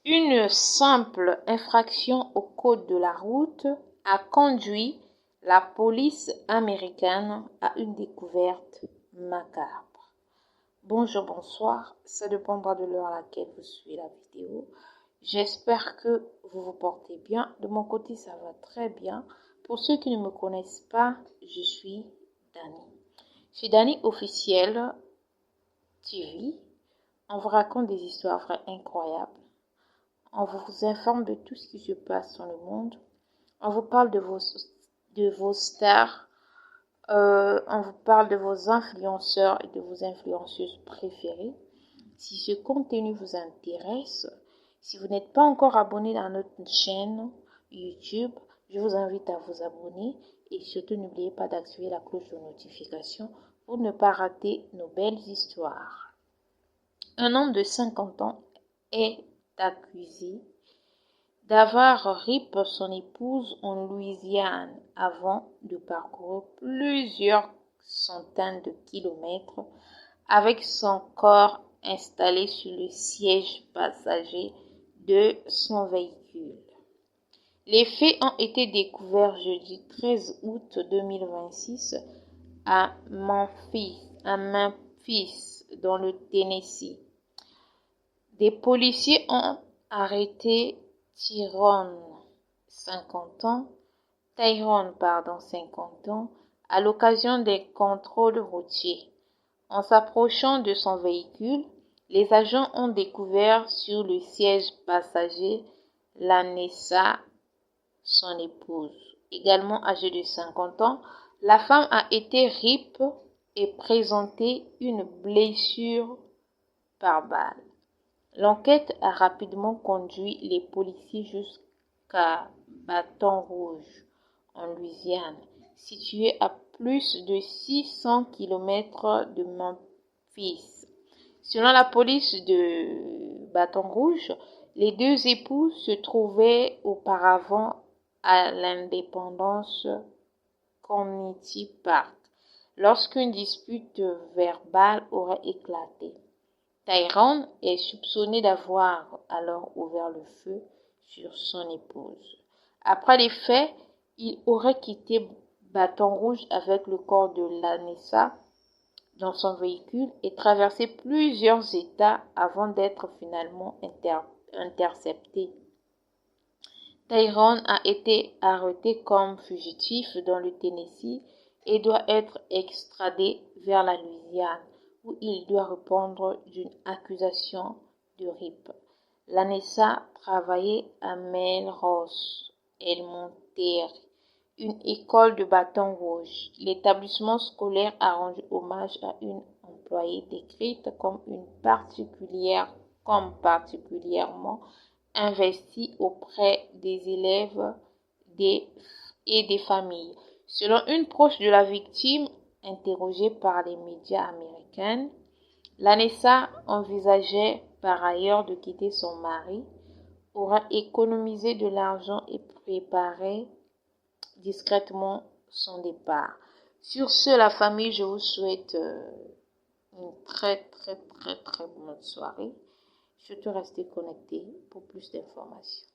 Une simple infraction au code de la route a conduit la police américaine à une découverte macabre. Bonjour, bonsoir, ça dépendra de l'heure à laquelle vous suivez la vidéo. J'espère que vous vous portez bien. De mon côté, ça va très bien. Pour ceux qui ne me connaissent pas, je suis Dani. Je suis Dani Officiel TV. On vous raconte des histoires vraies incroyables. On vous informe de tout ce qui se passe dans le monde. On vous parle de vos stars. On vous parle de vos influenceurs et de vos influenceuses préférées. Si ce contenu vous intéresse, si vous n'êtes pas encore abonné à notre chaîne YouTube, je vous invite à vous abonner et surtout n'oubliez pas d'activer la cloche de notification pour ne pas rater nos belles histoires. Un homme de 50 ans est accusé d'avoir ripé son épouse en Louisiane avant de parcourir plusieurs centaines de kilomètres avec son corps installé sur le siège passager de son véhicule. Les faits ont été découverts jeudi 13 août 2026 à Memphis, dans le Tennessee. Des policiers ont arrêté Tyrone, 50 ans, à l'occasion des contrôles routiers. En s'approchant de son véhicule, les agents ont découvert sur le siège passager Lanessa, son épouse. Également âgée de 50 ans, la femme a été ripée et présentait une blessure par balle. L'enquête a rapidement conduit les policiers jusqu'à Baton Rouge, en Louisiane, situé à plus de 600 km de Memphis. Selon la police de Baton Rouge, les deux époux se trouvaient auparavant à l'Independence Community Park lorsqu'une dispute verbale aurait éclaté. Tyrone est soupçonné d'avoir alors ouvert le feu sur son épouse. Après les faits, il aurait quitté Baton Rouge avec le corps de Lanessa dans son véhicule et traversé plusieurs États avant d'être finalement intercepté. Tyrone a été arrêté comme fugitif dans le Tennessee et doit être extradé vers la Louisiane, où il doit répondre d'une accusation de rip. Lanessa travaillait à Melrose Elementary, une école de Baton Rouge. L'établissement scolaire a rendu hommage à une employée décrite comme particulièrement investie auprès des élèves et des familles. Selon une proche de la victime, interrogée par les médias américains, Lanessa envisageait par ailleurs de quitter son mari, aurait économisé de l'argent et préparé discrètement son départ. Sur ce, la famille, je vous souhaite une très bonne soirée. Surtout restez connectés pour plus d'informations.